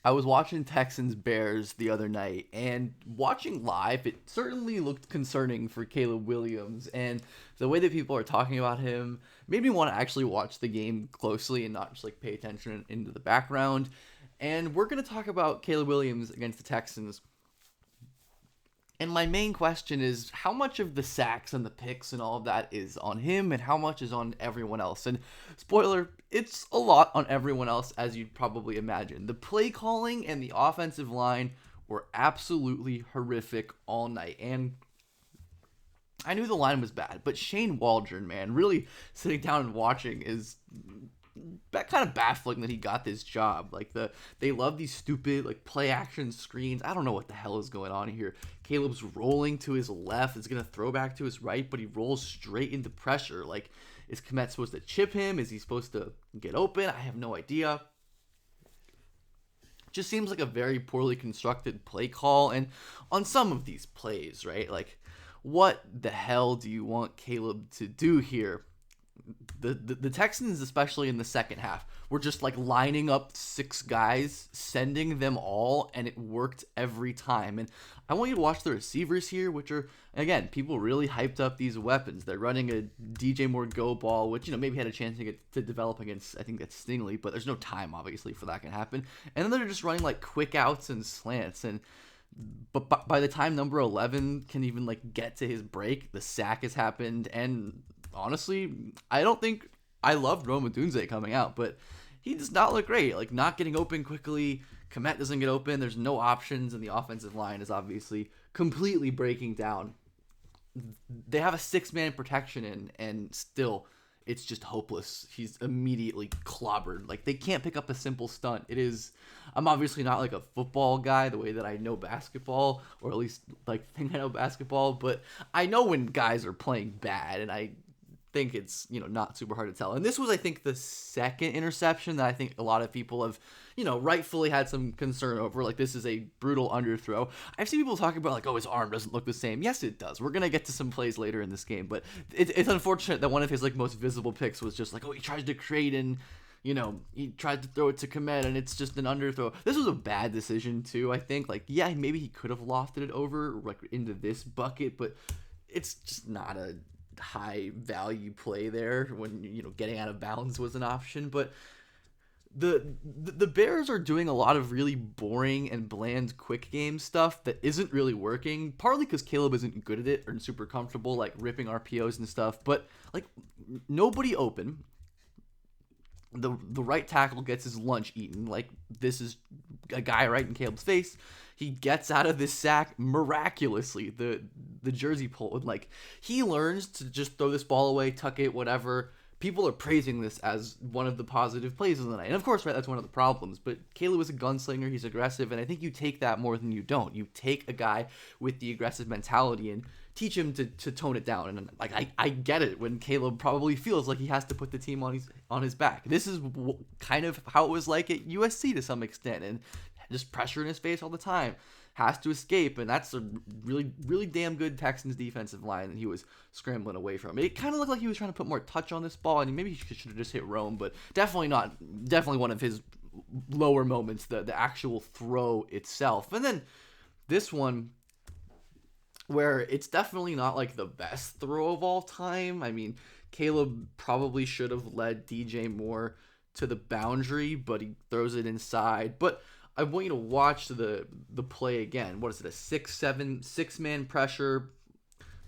I was watching Texans Bears the other night, and watching live, it certainly looked concerning for Caleb Williams. And the way that people are talking about him made me want to actually watch the game closely and not just like pay attention into the background. And we're going to talk about Caleb Williams against the Texans. And my main question is how much of the sacks and the picks and all of that is on him and how much is on everyone else? And spoiler, it's a lot on everyone else, as you'd probably imagine. The play calling and the offensive line were absolutely horrific all night. And I knew the line was bad, but Shane Waldron, man, really sitting down and watching is that kind of baffling that he got this job. Like they love these stupid like play action screens. I don't know what the hell is going on here. Caleb's rolling to his left, is gonna throw back to his right, but he rolls straight into pressure. Like, is Komet supposed to chip him? Is he supposed to get open? I have no idea. Just seems like a very poorly constructed play call. And on some of these plays, right? Like, what the hell do you want Caleb to do here? The Texans, especially in the second half, were just like lining up six guys, sending them all, and it worked every time. And I want you to watch the receivers here, which are, again, people really hyped up these weapons. They're running a DJ Moore go ball, which, maybe had a chance to get to develop against, I think that's Stingley, but there's no time, obviously, for that can happen. And then they're just running like quick outs and slants. And but by the time number 11 can even like get to his break, the sack has happened. And honestly, I don't think I loved Roma Dunze coming out, but he does not look great. Like, not getting open quickly. Komet doesn't get open. There's no options, and the offensive line is obviously completely breaking down. They have a six-man protection in, and still, it's just hopeless. He's immediately clobbered. Like, they can't pick up a simple stunt. It is. I'm obviously not like a football guy the way that I know basketball, or at least like think I know basketball, but I know when guys are playing bad, and I think it's not super hard to tell. And this was, I think, the second interception that I think a lot of people have rightfully had some concern over. Like, this is a brutal underthrow. I've seen people talking about like, oh, his arm doesn't look the same. Yes, it does. We're gonna get to some plays later in this game, but it's unfortunate that one of his like most visible picks was just like, oh, he tries to create and he tried to throw it to Komet, and it's just an underthrow. This was a bad decision too, I think. Like, yeah, maybe he could have lofted it over like into this bucket, but it's just not a high value play there when getting out of bounds was an option. But the Bears are doing a lot of really boring and bland quick game stuff that isn't really working, partly because Caleb isn't good at it or super comfortable like ripping RPOs and stuff, but like nobody open. The right tackle gets his lunch eaten. Like, this is a guy right in Caleb's face. He gets out of this sack miraculously. The jersey pull, like, he learns to just throw this ball away, tuck it, whatever. People are praising this as one of the positive plays of the night. And of course, right, that's one of the problems. But Caleb is a gunslinger. He's aggressive. And I think you take that more than you don't. You take a guy with the aggressive mentality and teach him to tone it down. And like, I get it when Caleb probably feels like he has to put the team on his back. This is kind of how it was like at USC to some extent. And just pressure in his face all the time. Has to escape, and that's a really, really damn good Texans defensive line that he was scrambling away from. It kind of looked like he was trying to put more touch on this ball, and maybe he should have just hit Rome, but definitely not. Definitely one of his lower moments, the actual throw itself. And then this one, where it's definitely not like the best throw of all time. I mean, Caleb probably should have led DJ Moore to the boundary, but he throws it inside. But I want you to watch the play again. What is it? A 6-man pressure.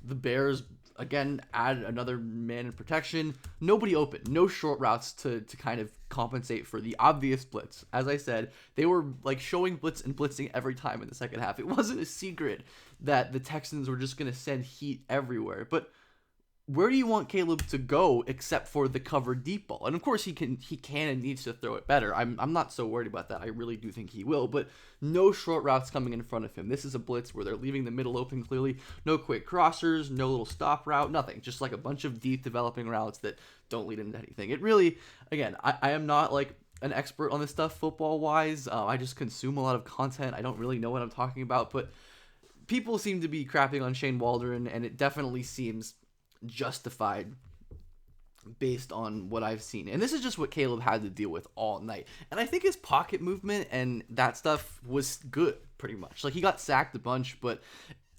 The Bears again add another man in protection. Nobody open. No short routes to kind of compensate for the obvious blitz. As I said, they were like showing blitz and blitzing every time in the second half. It wasn't a secret that the Texans were just going to send heat everywhere. But where do you want Caleb to go except for the cover deep ball? And of course he can and needs to throw it better. I'm not so worried about that. I really do think he will, but no short routes coming in front of him. This is a blitz where they're leaving the middle open clearly. No quick crossers, no little stop route, nothing. Just like a bunch of deep developing routes that don't lead into anything. It really, again, I am not like an expert on this stuff football wise. I just consume a lot of content. I don't really know what I'm talking about, but people seem to be crapping on Shane Waldron, and it definitely seems justified based on what I've seen. And this is just what Caleb had to deal with all night. And I think his pocket movement and that stuff was good, pretty much. Like, he got sacked a bunch, but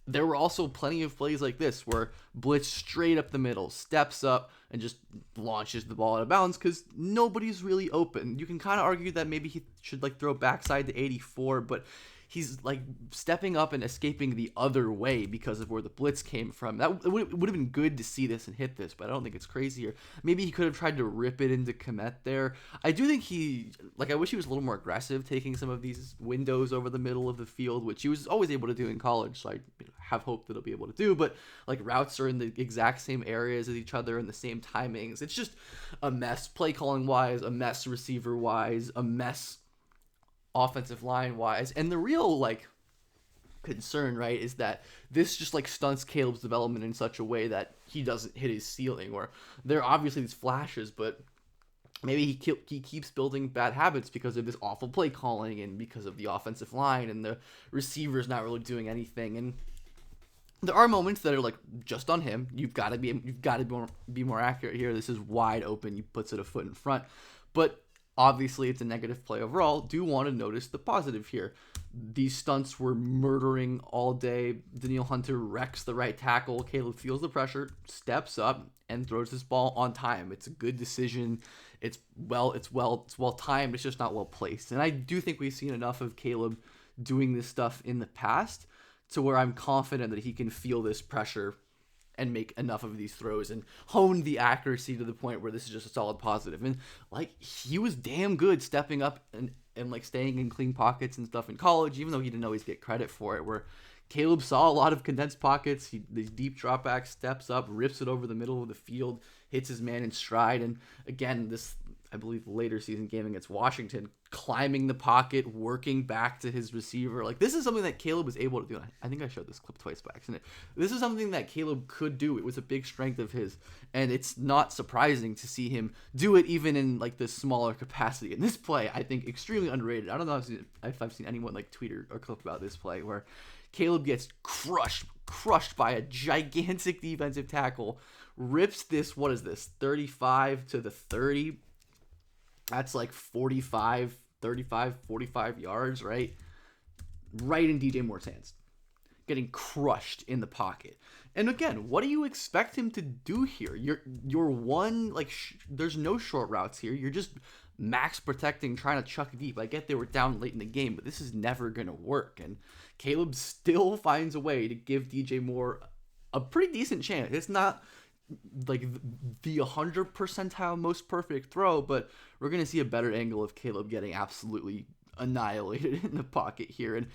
there were also plenty of plays like this where blitz straight up the middle, steps up, and just launches the ball out of bounds because nobody's really open. You can kind of argue that maybe he should like throw backside to 84, but he's like stepping up and escaping the other way because of where the blitz came from. That would have been good to see this and hit this, but I don't think it's crazier. Maybe he could have tried to rip it into Komet there. I do think I wish he was a little more aggressive taking some of these windows over the middle of the field, which he was always able to do in college, so I have hope that he'll be able to do, but like routes are in the exact same areas as each other and the same timings. It's just a mess play calling wise, a mess receiver wise, a mess offensive line wise. And the real like concern, right, is that this just like stunts Caleb's development in such a way that he doesn't hit his ceiling. Or there are obviously these flashes, but maybe he keeps building bad habits because of this awful play calling and because of the offensive line and the receivers not really doing anything. And there are moments that are like just on him. You've got to be more accurate here. This is wide open. He puts it a foot in front, but obviously, it's a negative play overall. Do want to notice the positive here. These stunts were murdering all day. Danielle Hunter wrecks the right tackle. Caleb feels the pressure, steps up, and throws this ball on time. It's a good decision. It's well timed. It's just not well placed. And I do think we've seen enough of Caleb doing this stuff in the past to where I'm confident that he can feel this pressure and make enough of these throws and hone the accuracy to the point where this is just a solid positive. And like, he was damn good stepping up and like staying in clean pockets and stuff in college, even though he didn't always get credit for it, where Caleb saw a lot of condensed pockets. These deep dropbacks, steps up, rips it over the middle of the field, hits his man in stride. And again, this, I believe, later season game against Washington, climbing the pocket, working back to his receiver. Like, this is something that Caleb was able to do. I think I showed this clip twice by accident. This is something that Caleb could do. It was a big strength of his, and it's not surprising to see him do it even in like this smaller capacity. And this play, I think, extremely underrated. I don't know if I've seen anyone like tweet or clip about this play where Caleb gets crushed by a gigantic defensive tackle, rips this, what is this, 35 to the 30. That's like 45 yards, right? Right in DJ Moore's hands. Getting crushed in the pocket. And again, what do you expect him to do here? You're one, like, there's no short routes here. You're just max protecting, trying to chuck deep. I get they were down late in the game, but this is never going to work. And Caleb still finds a way to give DJ Moore a pretty decent chance. It's not like the 100 percentile most perfect throw, but we're going to see a better angle of Caleb getting absolutely annihilated in the pocket here. And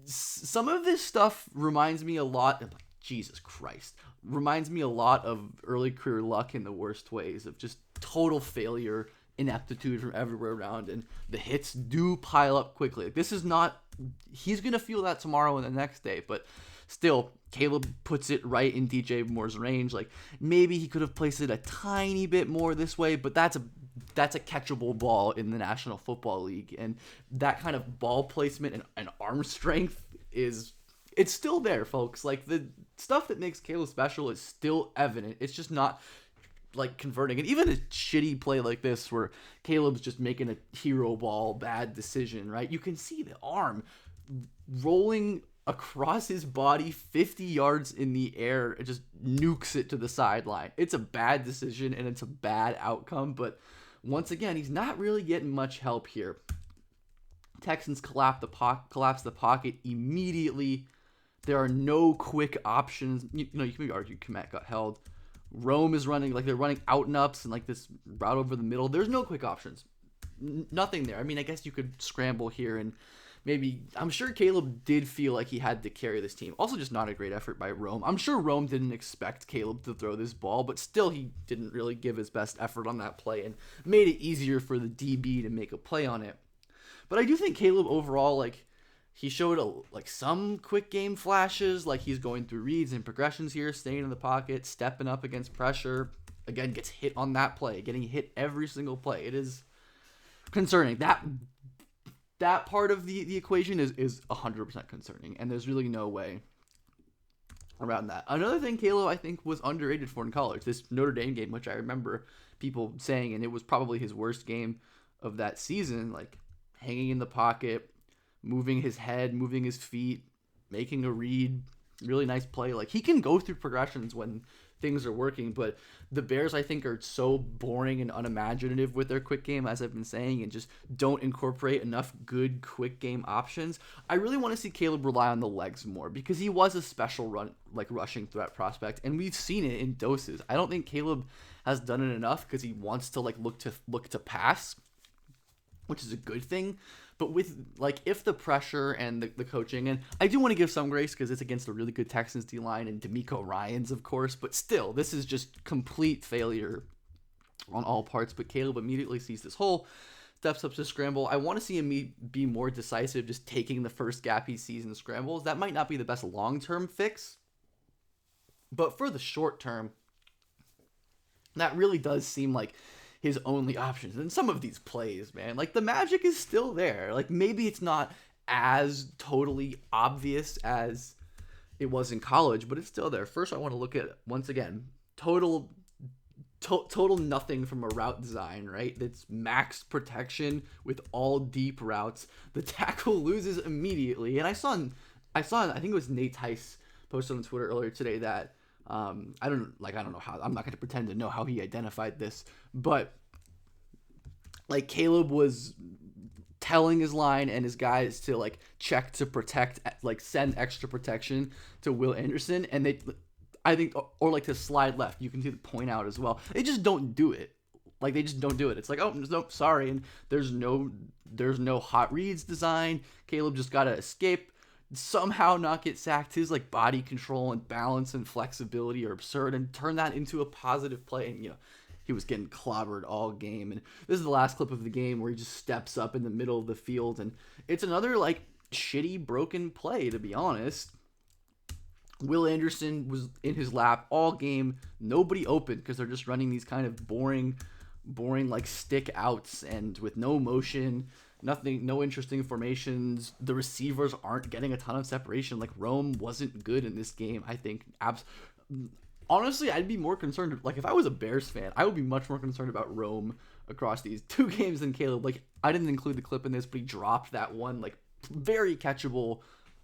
some of this stuff reminds me a lot of, Jesus Christ, reminds me a lot of early career Luck in the worst ways, of just total failure, ineptitude from everywhere around, and the hits do pile up quickly. Like, this is not, he's going to feel that tomorrow and the next day, but still, Caleb puts it right in DJ Moore's range. Like, maybe he could have placed it a tiny bit more this way, but that's a catchable ball in the National Football League. And that kind of ball placement and arm strength it's still there, folks. Like, the stuff that makes Caleb special is still evident. It's just not like converting. And even a shitty play like this where Caleb's just making a hero ball bad decision, right? You can see the arm rolling across his body 50 yards in the air. It just nukes it to the sideline. It's a bad decision and it's a bad outcome, but once again, he's not really getting much help here. Texans collapse the pocket immediately. There are no quick options. You can maybe argue Komet got held. Rome is running, like, they're running out and ups and like this route over the middle. There's no quick options. Nothing there. I mean, I guess you could scramble here and maybe, I'm sure Caleb did feel like he had to carry this team. Also, just not a great effort by Rome. I'm sure Rome didn't expect Caleb to throw this ball, but still he didn't really give his best effort on that play and made it easier for the DB to make a play on it. But I do think Caleb overall, like, he showed some quick game flashes, like he's going through reads and progressions here, staying in the pocket, stepping up against pressure. Again, gets hit on that play, getting hit every single play. It is concerning. That part of the equation is 100% concerning, and there's really no way around that. Another thing Caleb I think was underrated for in college, this Notre Dame game, which I remember people saying, and it was probably his worst game of that season, like hanging in the pocket, moving his head, moving his feet, making a read, really nice play. Like he can go through progressions when things are working, but the Bears I think are so boring and unimaginative with their quick game, as I've been saying, and just don't incorporate enough good quick game options. I really want to see Caleb rely on the legs more because he was a special run like rushing threat prospect, and we've seen it in doses. I don't think Caleb has done it enough because he wants to like look to pass, which is a good thing. But with like if the pressure and the coaching, and I do want to give some grace because it's against a really good Texans D line and D'Amico Ryans, of course, but still, this is just complete failure on all parts. But Caleb immediately sees this hole, steps up to scramble. I want to see him be more decisive, just taking the first gap he sees in scrambles. That might not be the best long-term fix, but for the short term, that really does seem like his only options. And some of these plays, man, like the magic is still there. Like maybe it's not as totally obvious as it was in college, but it's still there. First, I want to look at once again total nothing from a route design, right? That's max protection with all deep routes. The tackle loses immediately, and I saw I think it was Nate Tice posted on Twitter earlier today that I don't know how. I'm not going to pretend to know how he identified this, but like Caleb was telling his line and his guys to like check to protect, like send extra protection to Will Anderson, and they, I think, or like to slide left. You can see the point out as well. They just don't do it. Like they just don't do it. It's like, oh, no, sorry, and there's no hot reads design. Caleb just got to escape, somehow not get sacked. His like body control and balance and flexibility are absurd, and turn that into a positive play. And he was getting clobbered all game. And this is the last clip of the game where he just steps up in the middle of the field, and it's another like shitty broken play, to be honest. Will Anderson was in his lap all game. Nobody open because they're just running these kind of boring like stick outs and with no motion. Nothing, no interesting formations. The receivers aren't getting a ton of separation. Like Rome wasn't good in this game, I think. Honestly, I'd be more concerned. Like if I was a Bears fan, I would be much more concerned about Rome across these two games than Caleb. Like I didn't include the clip in this, but he dropped that one like very catchable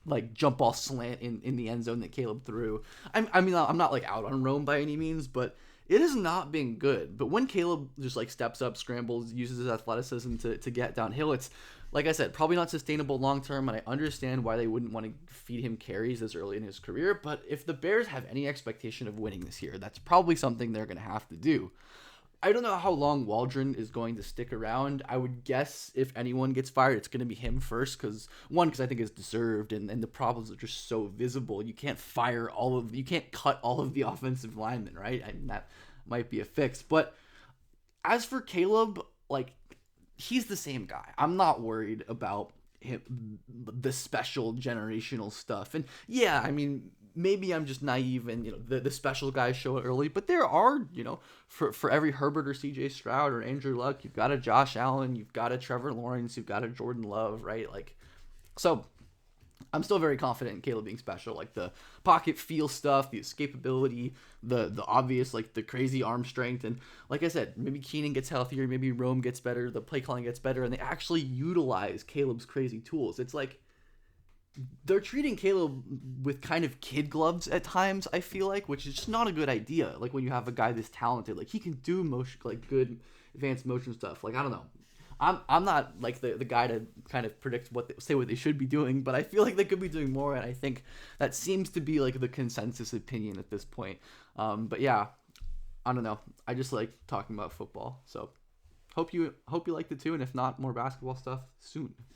like jump ball slant in the end zone that Caleb threw. I mean, I'm not like out on Rome by any means, but it has not been good. But when Caleb just like steps up, scrambles, uses his athleticism to get downhill, it's like I said, probably not sustainable long term. And I understand why they wouldn't want to feed him carries this early in his career. But if the Bears have any expectation of winning this year, that's probably something they're going to have to do. I don't know how long Waldron is going to stick around. I would guess if anyone gets fired, it's going to be him first because I think it's deserved, and the problems are just so visible. You can't you can't cut all of the offensive linemen, right? That might be a fix. But as for Caleb, like he's the same guy. I'm not worried about him, the special generational stuff. And yeah, I mean, maybe I'm just naive and the special guys show it early, but there are, for every Herbert or CJ Stroud or Andrew Luck, you've got a Josh Allen, you've got a Trevor Lawrence, you've got a Jordan Love, right? Like, so I'm still very confident in Caleb being special. Like the pocket feel stuff, the escapability, the obvious, like the crazy arm strength. And like I said, maybe Keenan gets healthier, maybe Rome gets better, the play calling gets better, and they actually utilize Caleb's crazy tools. It's like they're treating Caleb with kind of kid gloves at times, I feel like, which is just not a good idea. Like when you have a guy this talented, like he can do motion, like good advanced motion stuff. Like, I don't know. I'm not like the guy to kind of predict say what they should be doing, but I feel like they could be doing more, and I think that seems to be like the consensus opinion at this point. But yeah, I don't know. I just like talking about football, so hope you liked it too, and if not, more basketball stuff soon.